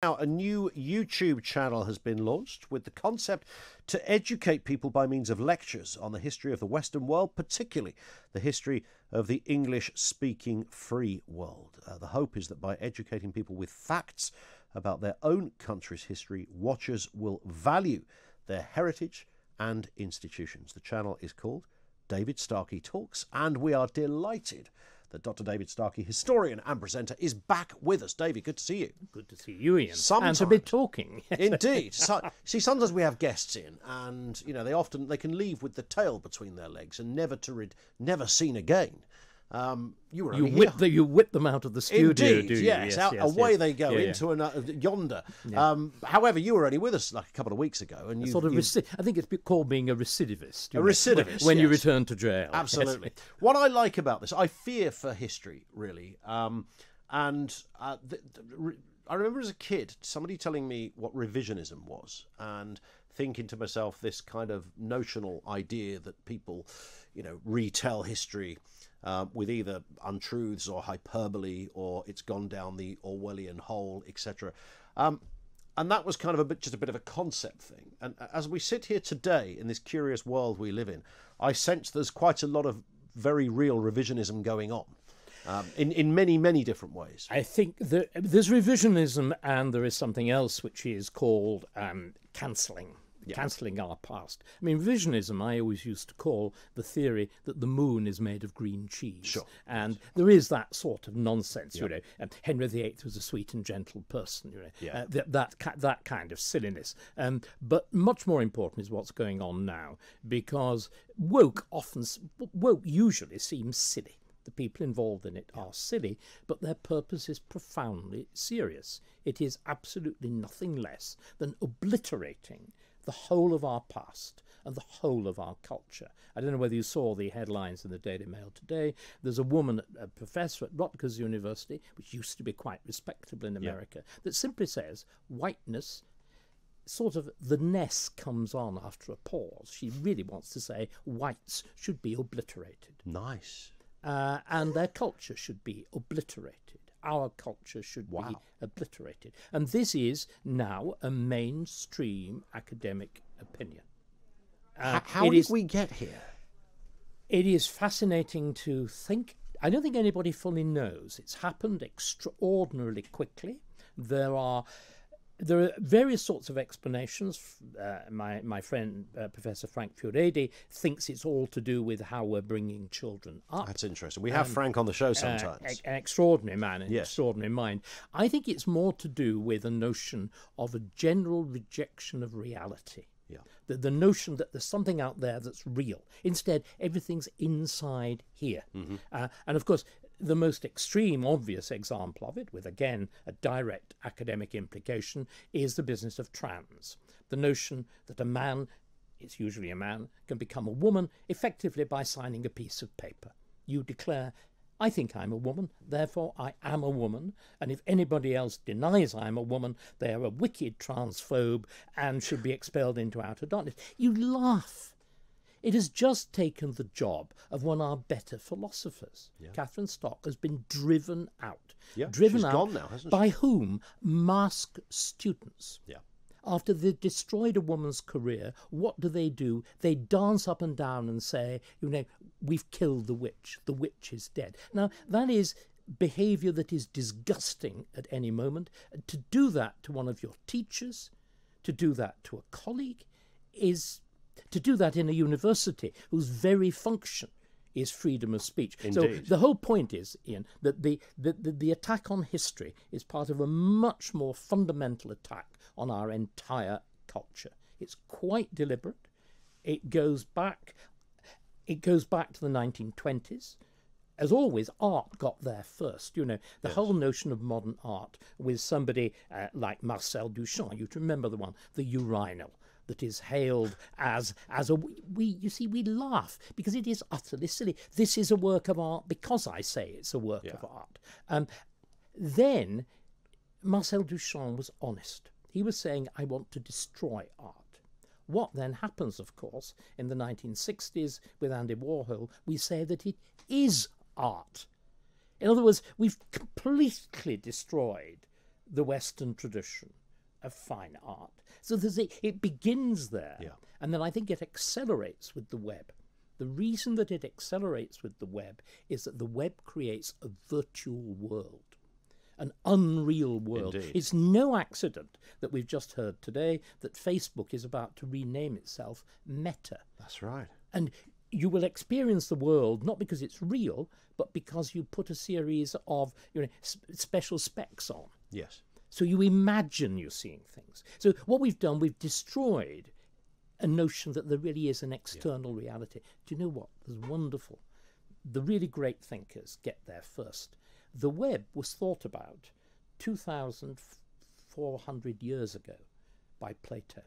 Now, a new YouTube channel has been launched with the concept to educate people by means of lectures on the history of the Western world, particularly the history of the English-speaking free world. The hope is that by educating people with facts about their own country's history, watchers will value their heritage and institutions. The channel is called David Starkey Talks, and we are delighted that Dr. David Starkey, historian and presenter, is back with us. David, good to see you. Good to see you, Ian. Sometimes, and a bit talking. Indeed. See, sometimes we have guests in, and you know they can leave with the tail between their legs and never seen again. You whip them out of the studio. Indeed, do you? yes. Away they go into yonder. Yeah. However, you were only with us like a couple of weeks ago, and I think it's called being a recidivist. A recidivist when you return to jail. Absolutely. Yes. What I like about this, I fear for history really, I remember as a kid somebody telling me what revisionism was, and thinking to myself this kind of notional idea that people, retell history with either untruths or hyperbole, or it's gone down the Orwellian hole, etc. And that was kind of just a bit of a concept thing. And as we sit here today in this curious world we live in, I sense there's quite a lot of very real revisionism going on. In many, many different ways. I think there's revisionism, and there is something else which is called cancelling. Yeah. Cancelling our past. I mean, revisionism I always used to call the theory that the moon is made of green cheese. Sure. And there is that sort of nonsense, Henry VIII was a sweet and gentle person, that kind of silliness. But much more important is what's going on now, because woke usually seems silly. The people involved in it are silly, but their purpose is profoundly serious. It is absolutely nothing less than obliterating the whole of our past and the whole of our culture. I don't know whether you saw the headlines in the Daily Mail today. There's a woman, a professor at Rutgers University, which used to be quite respectable in America, that simply says whiteness, sort of the ness comes on after a pause. She really wants to say whites should be obliterated. Nice. And their culture should be obliterated. Our culture should be obliterated. And this is now a mainstream academic opinion. How did we get here? It is fascinating to think. I don't think anybody fully knows. It's happened extraordinarily quickly. There are various sorts of explanations. My friend, Professor Frank Fioredi, thinks it's all to do with how we're bringing children up. That's interesting. We have Frank on the show sometimes. An extraordinary man, an extraordinary mind. I think it's more to do with a notion of a general rejection of reality. Yeah. The notion that there's something out there that's real. Instead, everything's inside here. Mm-hmm. And of course, the most extreme, obvious example of it, with again a direct academic implication, is the business of trans. The notion that a man, it's usually a man, can become a woman effectively by signing a piece of paper. You declare, I think I'm a woman, therefore I am a woman, and if anybody else denies I'm a woman, they are a wicked transphobe and should be expelled into outer darkness. You laugh. It has just taken the job of one of our better philosophers. Yeah. Catherine Stock has been driven out. Yeah, driven she's out gone now, hasn't she? By whom? Masked students. Yeah. After they've destroyed a woman's career, what do? They dance up and down and say, we've killed the witch is dead. Now, that is behaviour that is disgusting at any moment. To do that to one of your teachers, to do that to a colleague, is to do that in a university whose very function is freedom of speech. Indeed. So the whole point is, Ian, that the attack on history is part of a much more fundamental attack on our entire culture. It's quite deliberate. It goes back to the 1920s. As always, art got there first. The whole notion of modern art with somebody like Marcel Duchamp. You remember the one, the urinal, that is hailed as we laugh because it is utterly silly. This is a work of art because I say it's a work of art. Then Marcel Duchamp was honest. He was saying, I want to destroy art. What then happens, of course, in the 1960s with Andy Warhol, we say that it is art. In other words, we've completely destroyed the Western tradition of fine art. So it begins there, and then I think it accelerates with the web. The reason that it accelerates with the web is that the web creates a virtual world, an unreal world. Indeed. It's no accident that we've just heard today that Facebook is about to rename itself Meta. That's right. And you will experience the world not because it's real, but because you put a series of special specs on. Yes. So you imagine you're seeing things. So what we've done, we've destroyed a notion that there really is an external reality. Do you know what? There's wonderful. The really great thinkers get there first. The web was thought about 2,400 years ago by Plato,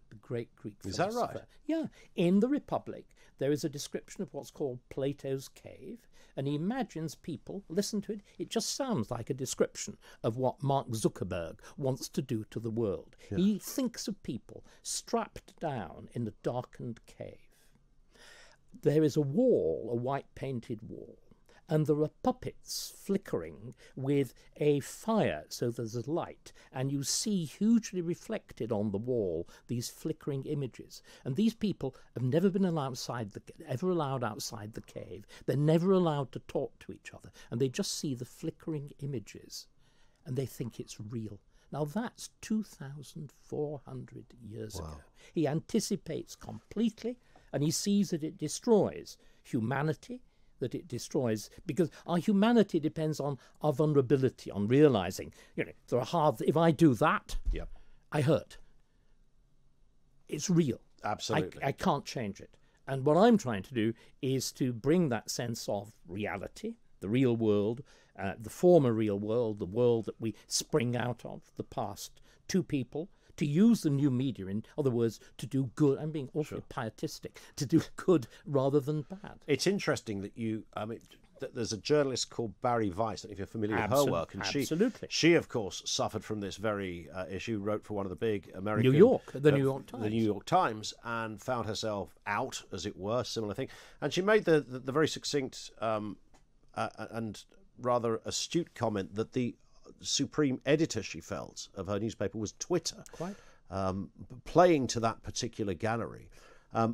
the great Greek philosopher. Is that right? Yeah. In the Republic, there is a description of what's called Plato's cave, and he imagines people, listen to it, it just sounds like a description of what Mark Zuckerberg wants to do to the world. Yeah. He thinks of people strapped down in a darkened cave. There is a wall, a white painted wall, and there are puppets flickering with a fire, so there's a light, and you see hugely reflected on the wall these flickering images. And these people have never been allowed outside the cave. They're never allowed to talk to each other, and they just see the flickering images, and they think it's real. Now that's 2,400 years ago. He anticipates completely, and he sees that it destroys humanity, that it destroys, because our humanity depends on our vulnerability, on realizing, if I do that, I hurt. It's real. Absolutely. I can't change it. And what I'm trying to do is to bring that sense of reality, the real world, the former real world, the world that we spring out of, the past, to people, to use the new media, in other words, to do good. I'm being awfully pietistic, to do good rather than bad. It's interesting that there's a journalist called Barry Weiss, I don't know if you're familiar with her work, and she of course suffered from this very issue, wrote for one of the big American... the New York Times. The New York Times, and found herself out, as it were, similar thing. And she made the very succinct and rather astute comment that the supreme editor, she felt, of her newspaper was Twitter. Quite. Playing to that particular gallery.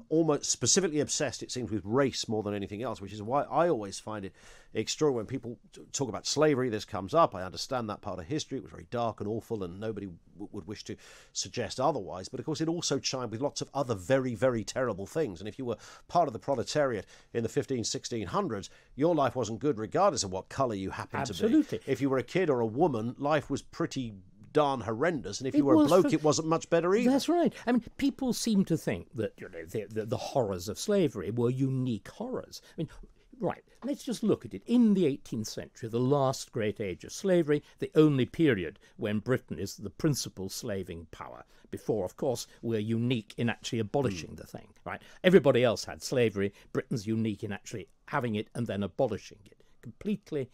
Almost specifically obsessed, it seems, with race more than anything else, which is why I always find it extraordinary when people talk about slavery. This comes up. I understand that part of history. It was very dark and awful, and nobody would wish to suggest otherwise. But of course, it also chimed with lots of other very, very terrible things. And if you were part of the proletariat in the 1600s, your life wasn't good regardless of what colour you happened to be. If you were a kid or a woman, life was pretty darn horrendous, and if you were a bloke, it wasn't much better either. That's right. I mean, people seem to think that the horrors of slavery were unique horrors. I mean, right, let's just look at it. In the 18th century, the last great age of slavery, the only period when Britain is the principal slaving power. Before, of course, we're unique in actually abolishing the thing, right? Everybody else had slavery. Britain's unique in actually having it and then abolishing it. Completely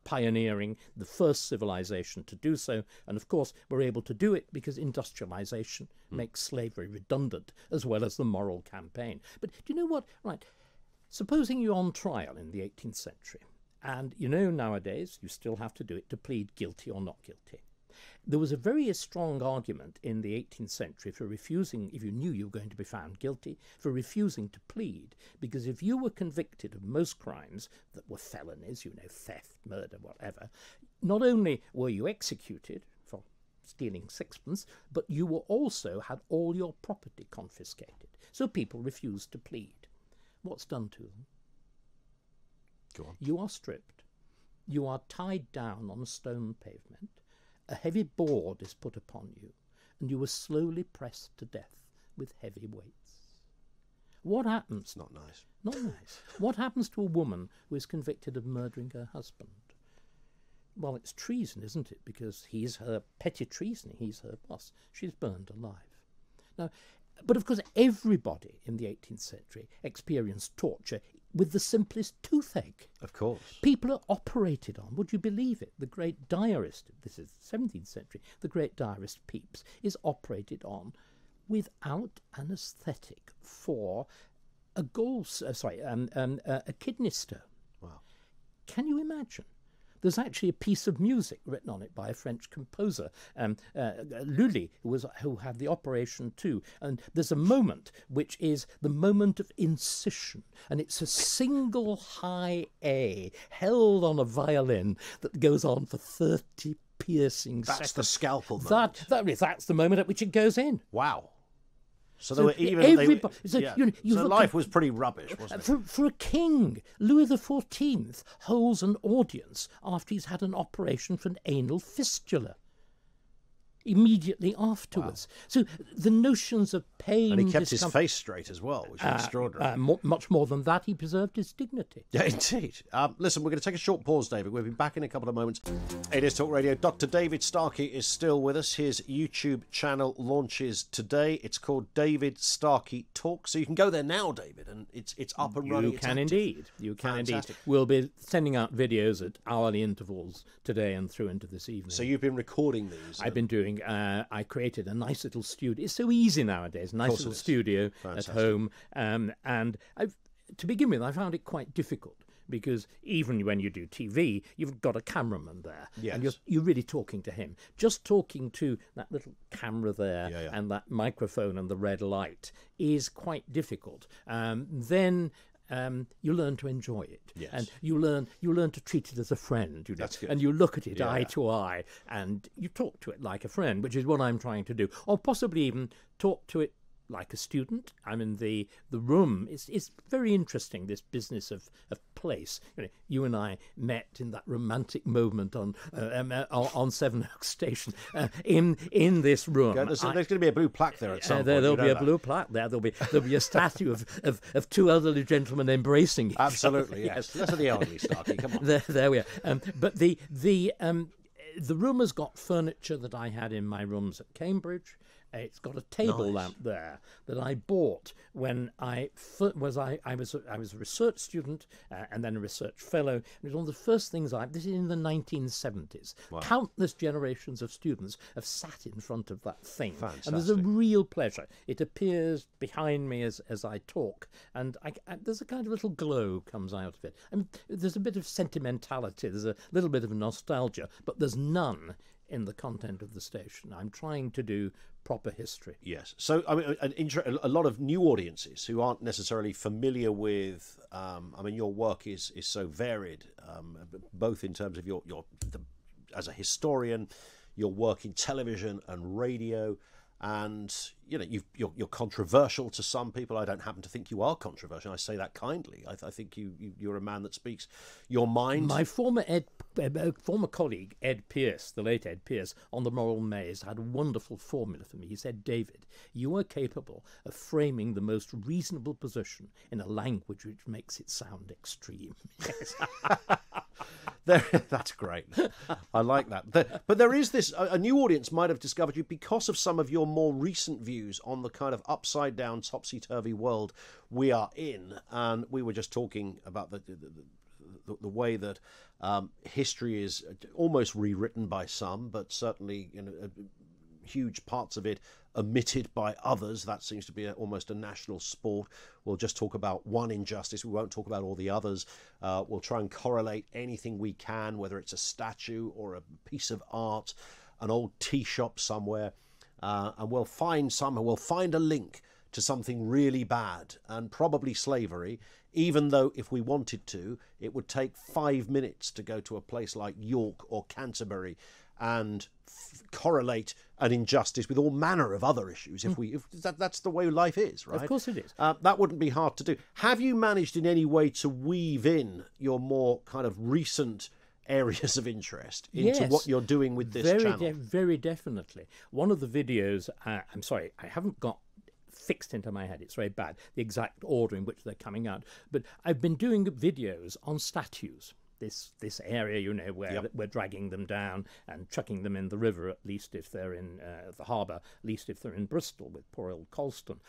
pioneering, the first civilization to do so. And of course, we're able to do it because industrialization makes slavery redundant, as well as the moral campaign. But do you know what? Right, supposing you're on trial in the 18th century, and nowadays you still have to do it to plead guilty or not guilty. There was a very strong argument in the 18th century for refusing, if you knew you were going to be found guilty, for refusing to plead. Because if you were convicted of most crimes that were felonies, theft, murder, whatever, not only were you executed for stealing sixpence, but you were also had all your property confiscated. So people refused to plead. What's done to them? Go on. You are stripped. You are tied down on a stone pavement. A heavy board is put upon you, and you are slowly pressed to death with heavy weights. What happens? It's not nice. Not nice. What happens to a woman who is convicted of murdering her husband? Well, it's treason, isn't it? Because he's her petty treason. He's her boss. She's burned alive. Now, but of course, everybody in the 18th century experienced torture with the simplest toothache. Of course. People are operated on. Would you believe it? The great diarist, this is the 17th century, the great diarist Pepys is operated on without anaesthetic for a kidney stone. Wow. Can you imagine? there's actually a piece of music written on it by a French composer, Lully, who had the operation too. And there's a moment which is the moment of incision, and it's a single high A held on a violin that goes on for 30 piercing seconds. That's the scalpel moment. That's the moment at which it goes in. Wow. So there were even so life was pretty rubbish, wasn't it? For a king, Louis XIV holds an audience after he's had an operation for an anal fistula. Immediately afterwards. Wow. So the notions of pain... And he kept his face straight as well, which is extraordinary. Much more than that, he preserved his dignity. Yeah, indeed. Listen, we're going to take a short pause, David. We'll be back in a couple of moments. It is Talk Radio. Dr. David Starkey is still with us. His YouTube channel launches today. It's called David Starkey Talk. So you can go there now, David, and it's up and running. You can indeed. We'll be sending out videos at hourly intervals today and through into this evening. So you've been recording these? I've been doing. I created a nice little studio. It's so easy nowadays. Nice little studio at home. And to begin with, I found it quite difficult because even when you do TV, you've got a cameraman there, and you're really talking to him. Just talking to that little camera there and that microphone and the red light is quite difficult. Then. You learn to enjoy it, and you learn to treat it as a friend. That's good. And you look at it eye to eye, and you talk to it like a friend, which is what I'm trying to do, or possibly even talk to it like a student. I mean, the room is very interesting. This business of place. You and I met in that romantic moment on Sevenoaks Station in this room. There's going to be a blue plaque there at some point. There'll be a blue plaque there. There'll be a statue of two elderly gentlemen embracing each Absolutely, other. yes. That's the elderly, Starkey. Come on. There we are. But the room has got furniture that I had in my rooms at Cambridge. It's got a table lamp there that I bought when I was a research student and then a research fellow. It was one of the first things this is in the 1970s. Wow. Countless generations of students have sat in front of that thing. Fantastic. And there's a real pleasure. It appears behind me as I talk, and there's a kind of little glow comes out of it. And there's a bit of sentimentality, there's a little bit of nostalgia, but there's none in the content of the station. I'm trying to do proper history. Yes. So, I mean, a lot of new audiences who aren't necessarily familiar with, your work is so varied, both in terms of as a historian, your work in television and radio, and you're controversial to some people. I don't happen to think you are controversial. I say that kindly. I think you're a man that speaks your mind. My former colleague Ed Pierce, the late Ed Pierce, on the Moral Maze, had a wonderful formula for me. He said, "David, you are capable of framing the most reasonable position in a language which makes it sound extreme." Yes. That's great. I like that. But there is this, a new audience might have discovered you because of some of your more recent views on the kind of upside down, topsy-turvy world we are in. And we were just talking about the way that history is almost rewritten by some, but certainly huge parts of it omitted by others. That seems to be almost a national sport. We'll just talk about one injustice. We won't talk about all the others. We'll try and correlate anything we can, whether it's a statue or a piece of art, an old tea shop somewhere, and we'll find a link to something really bad, and probably slavery, even though if we wanted to, it would take 5 minutes to go to a place like York or Canterbury and correlate an injustice with all manner of other issues. If that's the way life is, right? Of course it is. That wouldn't be hard to do. Have you managed in any way to weave in your more kind of recent areas of interest into what you're doing with this channel? Very definitely. One of the videos, I'm sorry, I haven't got fixed into my head, it's very bad, the exact order in which they're coming out, but I've been doing videos on statues. This area, where we're dragging them down and chucking them in the river, at least if they're in the harbour, at least if they're in Bristol with poor old Colston.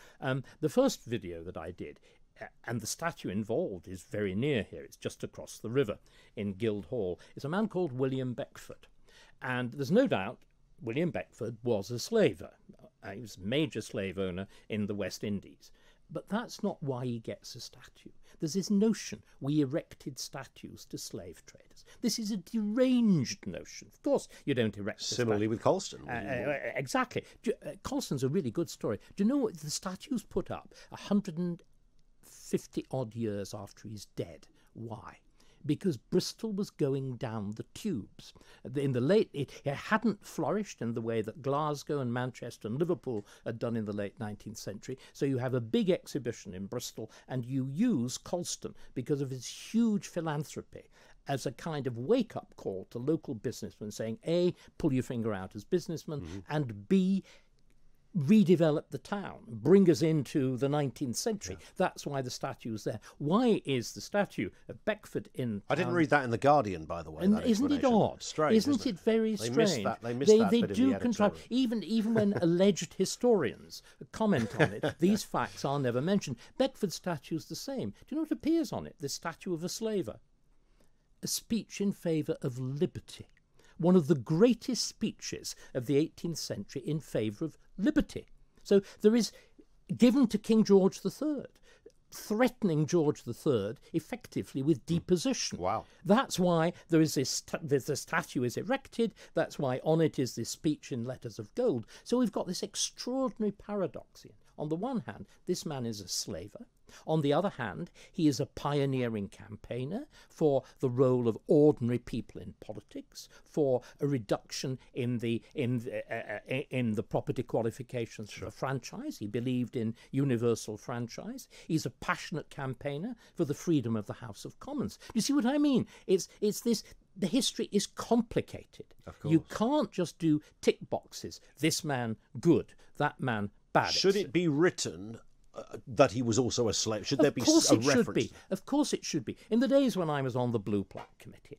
The first video that I did, and the statue involved is very near here, it's just across the river in Guildhall, is a man called William Beckford. And there's no doubt William Beckford was a slaver. He was a major slave owner in the West Indies. But that's not why he gets a statue. There's this notion we erected statues to slave traders. This is a deranged notion. Of course, you don't erect a Similarly with Colston. Exactly. Colston's a really good story. Do you know what the statue's put up 150 odd years after he's dead? Why? Because Bristol was going down the tubes. In the late, it hadn't flourished in the way that Glasgow and Manchester and Liverpool had done in the late 19th century. So you have a big exhibition in Bristol, and you use Colston because of his huge philanthropy as a kind of wake-up call to local businessmen, saying, A, pull your finger out as businessmen, and B, redevelop the town, bring us into the 19th century. Yeah. That's why the statue is there. Why is the statue of Beckford in town? I didn't read that in The Guardian, by the way. And isn't it odd? Strange, isn't it very strange? They missed that they bit do in the contrive, even when alleged historians comment on it, these facts are never mentioned. Beckford's statue is the same. Do you know what appears on it? The statue of a slaver. A speech in favour of liberty. One of the greatest speeches of the 18th century in favour of liberty. So there is, given to King George III, threatening George III effectively with deposition. Wow. That's why there is this, the statue is erected. That's why on it is this speech in letters of gold. So we've got this extraordinary paradox here. On the one hand, this man is a slaver. On the other hand, he is a pioneering campaigner for the role of ordinary people in politics, for a reduction in the property qualifications for the franchise. He believed in universal franchise. He's a passionate campaigner for the freedom of the House of Commons. You see what I mean? It's this. The history is complicated. Of course. You can't just do tick boxes. This man good, that man bad. Should it be written that he was also a slave? Should there be a reference? Of course it should be. Of course it should be. In the days when I was on the Blue Plaque Committee,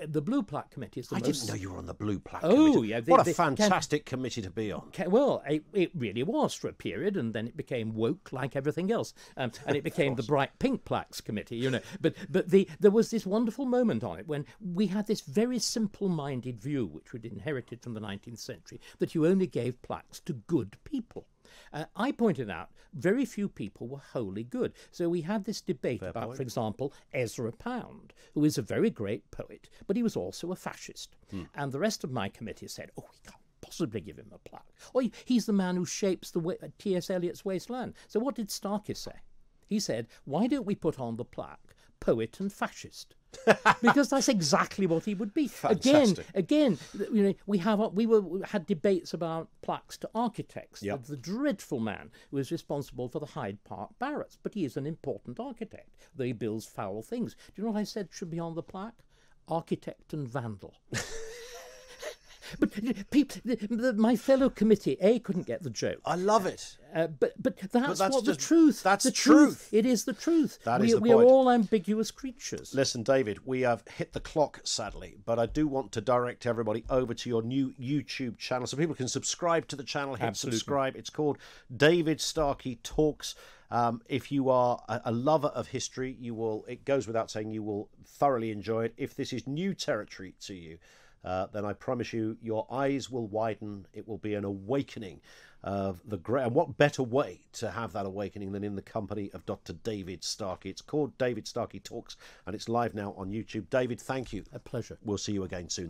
the Blue Plaque Committee is the I most... didn't know you were on the Blue Plaque Committee. Oh, yeah. What a fantastic committee to be on. Well, it really was for a period, and then it became woke like everything else. And it became the Bright Pink Plaques Committee, you know. But there was this wonderful moment on it when we had this very simple-minded view, which we'd inherited from the 19th century, that you only gave plaques to good people. I pointed out very few people were wholly good. So we had this debate about, for example, Ezra Pound, who is a very great poet, but he was also a fascist. And the rest of my committee said, oh, we can't possibly give him a plaque. Oh, he's the man who shapes the T.S. Eliot's Wasteland. So what did Starkey say? He said, why don't we put on the plaque poet and fascist? Because that's exactly what he would be. Fantastic. Again, you know, we had debates about plaques to architects. Yep. The dreadful man who is responsible for the Hyde Park barracks, but he is an important architect, though he builds foul things. Do you know what I said should be on the plaque? Architect and vandal. But people, my fellow committee, couldn't get the joke. I love it. But that's what the truth. That's the truth. It is the truth. That is the we point. are all ambiguous creatures. Listen, David, we have hit the clock, sadly, but I do want to direct everybody over to your new YouTube channel so people can subscribe to the channel. Hit subscribe. It's called David Starkey Talks. If you are a lover of history, it goes without saying, you will thoroughly enjoy it. If this is new territory to you, then I promise you, your eyes will widen. It will be an awakening of the great. And what better way to have that awakening than in the company of Dr. David Starkey? It's called David Starkey Talks, and it's live now on YouTube. David, thank you. A pleasure. We'll see you again soon.